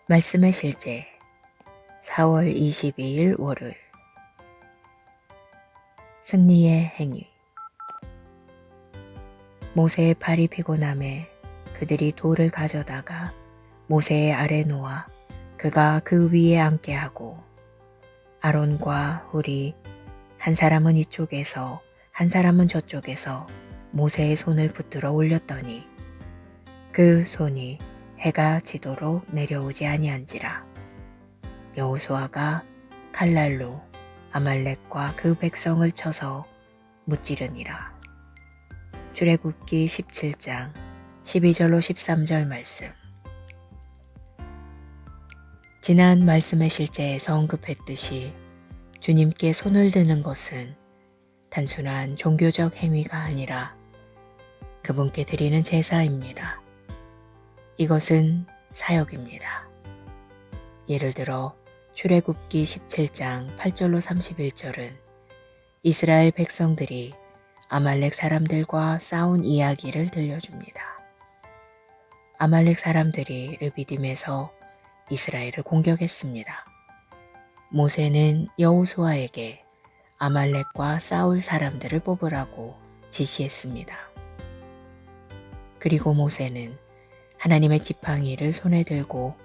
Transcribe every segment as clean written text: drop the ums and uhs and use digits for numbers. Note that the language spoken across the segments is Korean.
말씀의 실제 4월 22일 월요일 승리의 행위 모세의 팔이 피곤함에 그들이 돌을 가져다가 모세의 아래 놓아 그가 그 위에 앉게 하고 아론과 훌이 한 사람은 이쪽에서 한 사람은 저쪽에서 모세의 손을 붙들어 올렸더니 그 손이 해가 지도록 내려오지 아니한지라. 여호수아가 칼날로 아말렉과 그 백성을 쳐서 무찌르니라. 출애굽기 17장 12절로 13절 말씀. 지난 말씀의 실제에서 언급했듯이 주님께 손을 드는 것은 단순한 종교적 행위가 아니라 그분께 드리는 제사입니다. 이것은 사역입니다. 예를 들어 출애굽기 17장 8절로 31절은 이스라엘 백성들이 아말렉 사람들과 싸운 이야기를 들려줍니다. 아말렉 사람들이 르비딤에서 이스라엘을 공격했습니다. 모세는 여호수아에게 아말렉과 싸울 사람들을 뽑으라고 지시했습니다. 그리고 모세는 하나님의 지팡이를 손에 들고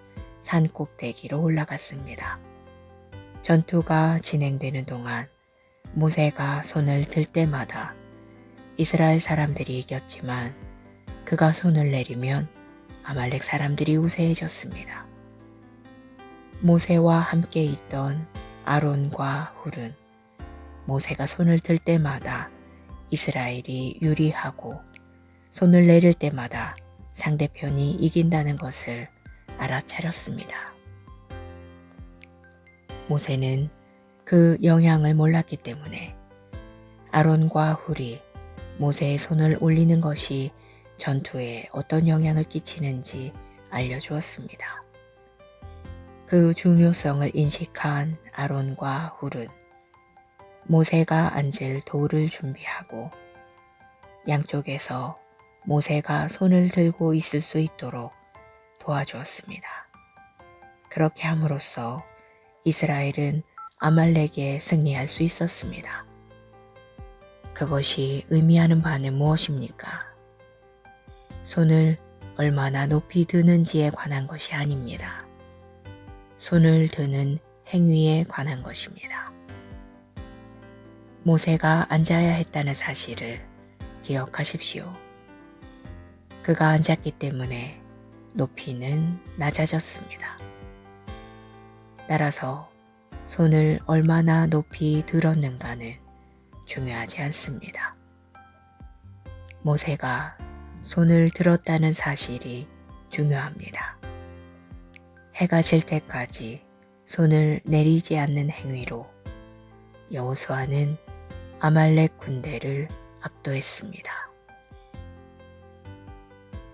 산 꼭대기로 올라갔습니다. 전투가 진행되는 동안 모세가 손을 들 때마다 이스라엘 사람들이 이겼지만 그가 손을 내리면 아말렉 사람들이 우세해졌습니다. 모세와 함께 있던 아론과 훌은 모세가 손을 들 때마다 이스라엘이 유리하고 손을 내릴 때마다 상대편이 이긴다는 것을 알아차렸습니다. 모세는 그 영향을 몰랐기 때문에 아론과 훌이 모세의 손을 올리는 것이 전투에 어떤 영향을 끼치는지 알려주었습니다. 그 중요성을 인식한 아론과 훌은 모세가 앉을 돌을 준비하고 양쪽에서 모세가 손을 들고 있을 수 있도록 도와주었습니다. 그렇게 함으로써 이스라엘은 아말렉에 승리할 수 있었습니다. 그것이 의미하는 바는 무엇입니까? 손을 얼마나 높이 드는지에 관한 것이 아닙니다. 손을 드는 행위에 관한 것입니다. 모세가 앉아야 했다는 사실을 기억하십시오. 그가 앉았기 때문에 높이는 낮아졌습니다. 따라서 손을 얼마나 높이 들었는가는 중요하지 않습니다. 모세가 손을 들었다는 사실이 중요합니다. 해가 질 때까지 손을 내리지 않는 행위로 여호수아는 아말렉 군대를 압도했습니다.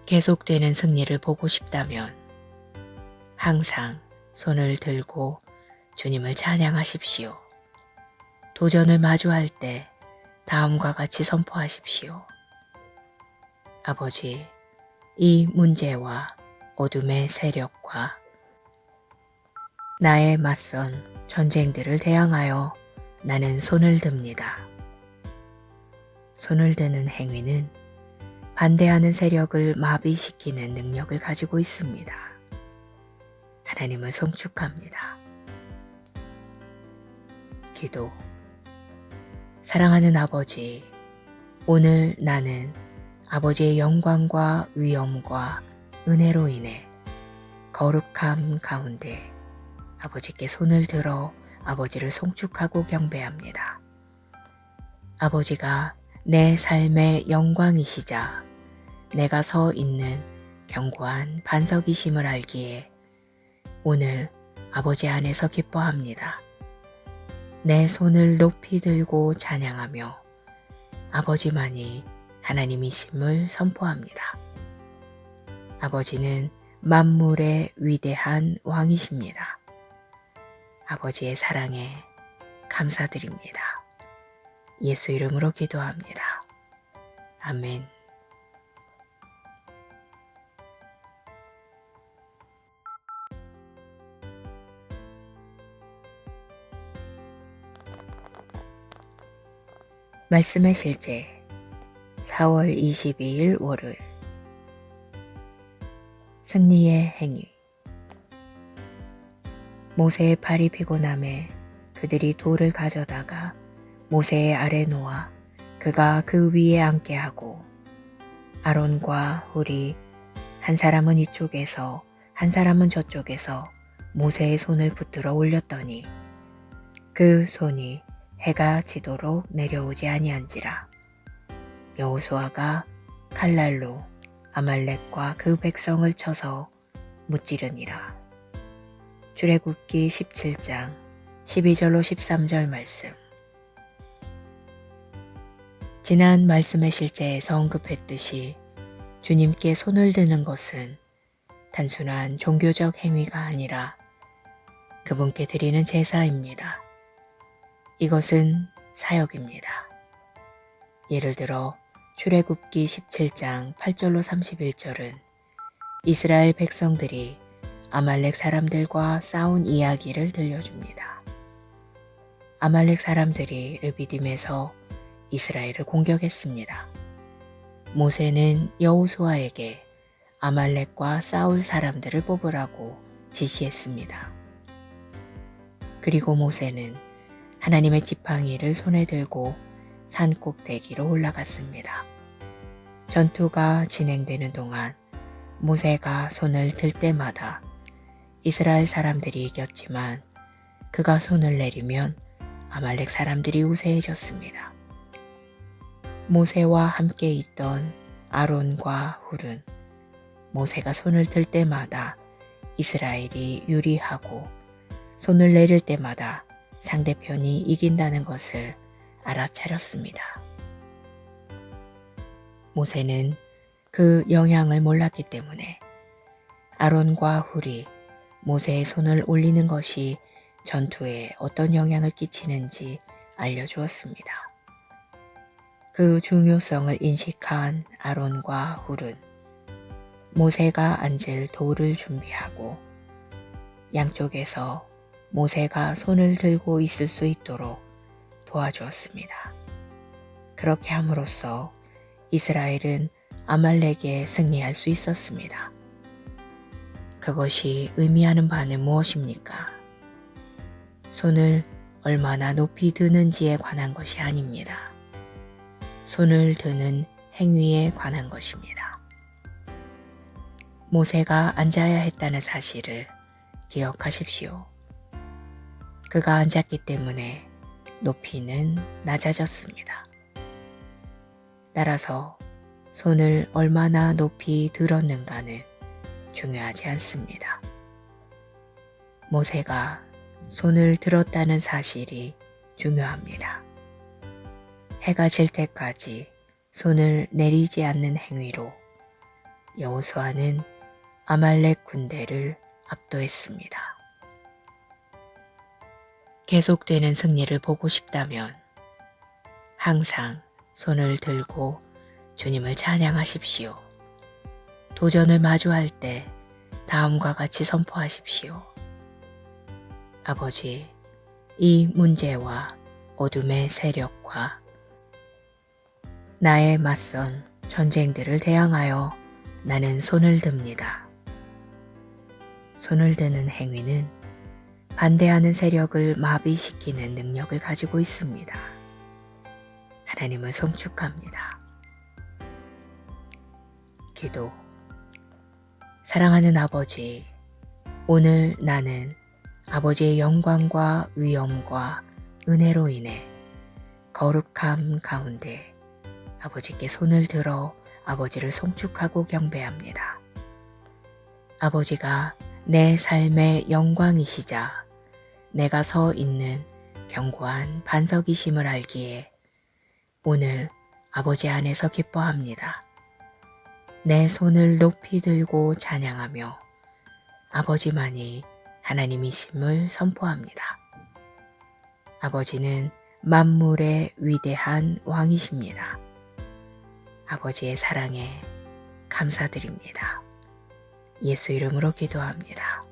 계속되는 승리를 보고 싶다면 항상 손을 들고 주님을 찬양하십시오. 도전을 마주할 때 다음과 같이 선포하십시오. 아버지, 이 문제와 어둠의 세력과 나의 맞선 전쟁들을 대항하여 나는 손을 듭니다. 손을 드는 행위는 반대하는 세력을 마비시키는 능력을 가지고 있습니다. 하나님을 송축합니다. 기도. 사랑하는 아버지, 오늘 나는 아버지의 영광과 위엄과 은혜로 인해 거룩함 가운데 아버지께 손을 들어 아버지를 송축하고 경배합니다. 아버지가 내 삶의 영광이시자 내가 서 있는 견고한 반석이심을 알기에 오늘 아버지 안에서 기뻐합니다. 내 손을 높이 들고 찬양하며 아버지만이 하나님이심을 선포합니다. 아버지는 만물의 위대한 왕이십니다. 아버지의 사랑에 감사드립니다. 예수 이름으로 기도합니다. 아멘. 말씀의 실제 4월 22일 월요일 승리의 행위 모세의 팔이 피곤함에 그들이 돌을 가져다가 모세의 아래 놓아 그가 그 위에 앉게 하고 아론과 훌이 한 사람은 이쪽에서 한 사람은 저쪽에서 모세의 손을 붙들어 올렸더니 그 손이 해가 지도록 내려오지 아니한지라. 여호수아가 칼날로 아말렉과 그 백성을 쳐서 무찌르니라. 출애굽기 17장 12절로 13절 말씀. 지난 말씀의 실제에서 언급했듯이 주님께 손을 드는 것은 단순한 종교적 행위가 아니라 그분께 드리는 제사입니다. 이것은 사역입니다. 예를 들어 출애굽기 17장 8절로 31절은 이스라엘 백성들이 아말렉 사람들과 싸운 이야기를 들려줍니다. 아말렉 사람들이 르비딤에서 이스라엘을 공격했습니다. 모세는 여호수아에게 아말렉과 싸울 사람들을 뽑으라고 지시했습니다. 그리고 모세는 하나님의 지팡이를 손에 들고 산 꼭대기로 올라갔습니다. 전투가 진행되는 동안 모세가 손을 들 때마다 이스라엘 사람들이 이겼지만 그가 손을 내리면 아말렉 사람들이 우세해졌습니다. 모세와 함께 있던 아론과 훌은 모세가 손을 들 때마다 이스라엘이 유리하고 손을 내릴 때마다 상대편이 이긴다는 것을 알아차렸습니다. 모세는 그 영향을 몰랐기 때문에 아론과 훌이 모세의 손을 올리는 것이 전투에 어떤 영향을 끼치는지 알려주었습니다. 그 중요성을 인식한 아론과 훌은 모세가 앉을 돌을 준비하고 양쪽에서 모세가 손을 들고 있을 수 있도록 도와주었습니다. 그렇게 함으로써 이스라엘은 아말렉에 승리할 수 있었습니다. 그것이 의미하는 바는 무엇입니까? 손을 얼마나 높이 드는지에 관한 것이 아닙니다. 손을 드는 행위에 관한 것입니다. 모세가 앉아야 했다는 사실을 기억하십시오. 그가 앉았기 때문에 높이는 낮아졌습니다. 따라서 손을 얼마나 높이 들었는가는 중요하지 않습니다. 모세가 손을 들었다는 사실이 중요합니다. 해가 질 때까지 손을 내리지 않는 행위로 여호수아는 아말렉 군대를 압도했습니다. 계속되는 승리를 보고 싶다면 항상 손을 들고 주님을 찬양하십시오. 도전을 마주할 때 다음과 같이 선포하십시오. 아버지, 이 문제와 어둠의 세력과 나의 맞선 전쟁들을 대항하여 나는 손을 듭니다. 손을 드는 행위는 반대하는 세력을 마비시키는 능력을 가지고 있습니다. 하나님을 송축합니다. 기도. 사랑하는 아버지, 오늘 나는 아버지의 영광과 위엄과 은혜로 인해 거룩함 가운데 아버지께 손을 들어 아버지를 송축하고 경배합니다. 아버지가 내 삶의 영광이시자 내가 서 있는 견고한 반석이심을 알기에 오늘 아버지 안에서 기뻐합니다. 내 손을 높이 들고 찬양하며 아버지만이 하나님이심을 선포합니다. 아버지는 만물의 위대한 왕이십니다. 아버지의 사랑에 감사드립니다. 예수 이름으로 기도합니다.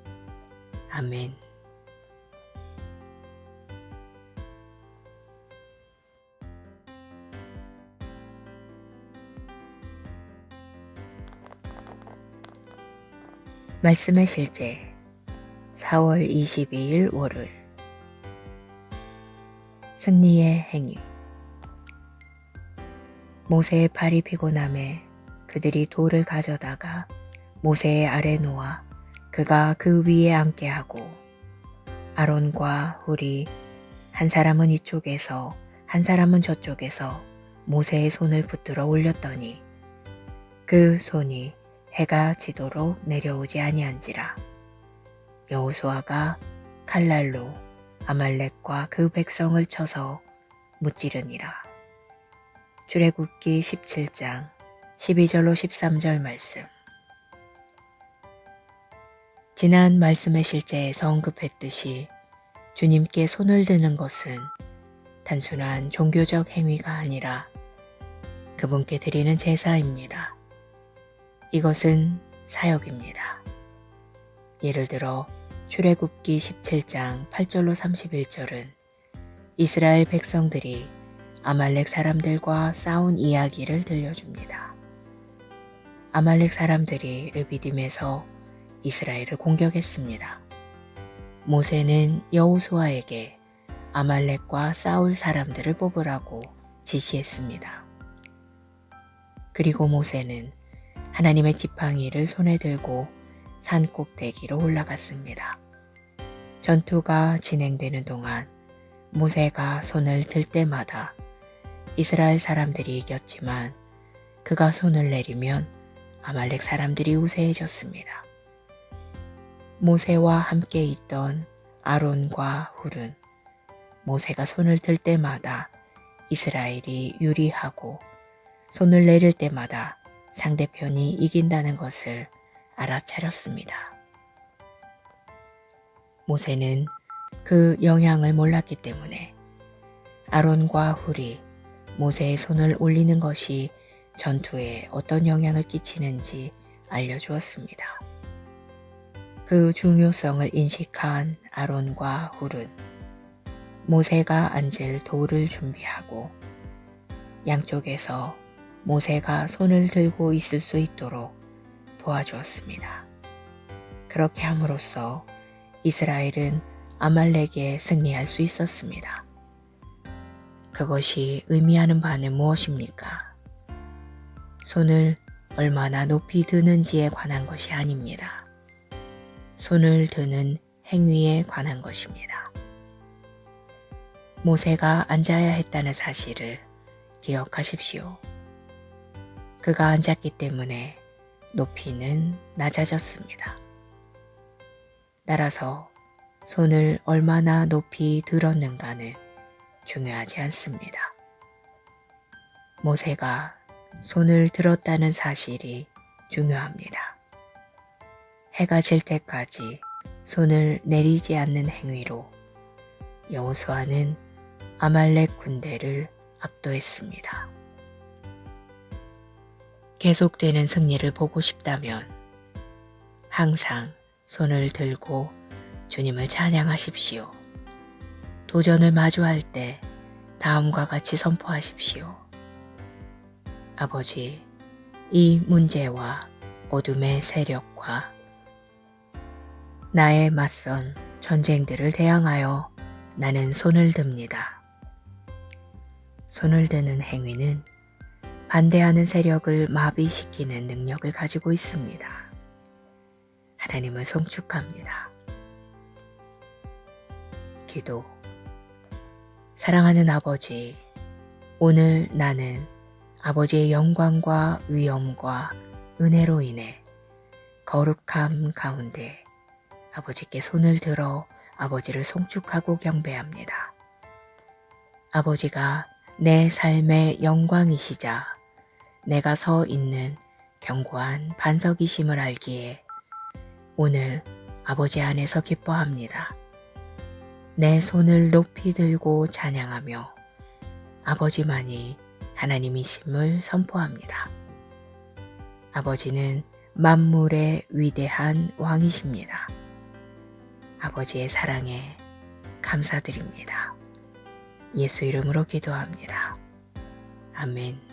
아멘. 말씀의 실제 4월 22일 월요일 승리의 행위 모세의 팔이 피곤함에 그들이 돌을 가져다가 모세의 아래 놓아 그가 그 위에 앉게 하고 아론과 훌이 한 사람은 이쪽에서 한 사람은 저쪽에서 모세의 손을 붙들어 올렸더니 그 손이 해가 지도록 내려오지 아니한지라. 여호수아가 칼날로 아말렉과 그 백성을 쳐서 무찌르니라. 출애굽기 17장 12절로 13절 말씀. 지난 말씀의 실제에서 언급했듯이 주님께 손을 드는 것은 단순한 종교적 행위가 아니라 그분께 드리는 제사입니다. 이것은 사역입니다. 예를 들어 출애굽기 17장 8절로 31절은 이스라엘 백성들이 아말렉 사람들과 싸운 이야기를 들려줍니다. 아말렉 사람들이 르비딤에서 이스라엘을 공격했습니다. 모세는 여호수아에게 아말렉과 싸울 사람들을 뽑으라고 지시했습니다. 그리고 모세는 하나님의 지팡이를 손에 들고 산 꼭대기로 올라갔습니다. 전투가 진행되는 동안 모세가 손을 들 때마다 이스라엘 사람들이 이겼지만 그가 손을 내리면 아말렉 사람들이 우세해졌습니다. 모세와 함께 있던 아론과 훌은 모세가 손을 들 때마다 이스라엘이 유리하고 손을 내릴 때마다 상대편이 이긴다는 것을 알아차렸습니다. 모세는 그 영향을 몰랐기 때문에 아론과 훌이 모세의 손을 올리는 것이 전투에 어떤 영향을 끼치는지 알려주었습니다. 그 중요성을 인식한 아론과 훌은 모세가 앉을 돌을 준비하고 양쪽에서 모세가 손을 들고 있을 수 있도록 도와주었습니다. 그렇게 함으로써 이스라엘은 아말렉에 승리할 수 있었습니다. 그것이 의미하는 바는 무엇입니까? 손을 얼마나 높이 드는지에 관한 것이 아닙니다. 손을 드는 행위에 관한 것입니다. 모세가 앉아야 했다는 사실을 기억하십시오. 그가 앉았기 때문에 높이는 낮아졌습니다. 따라서 손을 얼마나 높이 들었는가는 중요하지 않습니다. 모세가 손을 들었다는 사실이 중요합니다. 해가 질 때까지 손을 내리지 않는 행위로 여호수아는 아말렉 군대를 압도했습니다. 계속되는 승리를 보고 싶다면 항상 손을 들고 주님을 찬양하십시오. 도전을 마주할 때 다음과 같이 선포하십시오. 아버지, 이 문제와 어둠의 세력과 나의 맞선 전쟁들을 대항하여 나는 손을 듭니다. 손을 드는 행위는 반대하는 세력을 마비시키는 능력을 가지고 있습니다. 하나님을 송축합니다. 기도. 사랑하는 아버지, 오늘 나는 아버지의 영광과 위엄과 은혜로 인해 거룩함 가운데 아버지께 손을 들어 아버지를 송축하고 경배합니다. 아버지가 내 삶의 영광이시자 내가 서 있는 견고한 반석이심을 알기에 오늘 아버지 안에서 기뻐합니다. 내 손을 높이 들고 찬양하며 아버지만이 하나님이심을 선포합니다. 아버지는 만물의 위대한 왕이십니다. 아버지의 사랑에 감사드립니다. 예수 이름으로 기도합니다. 아멘.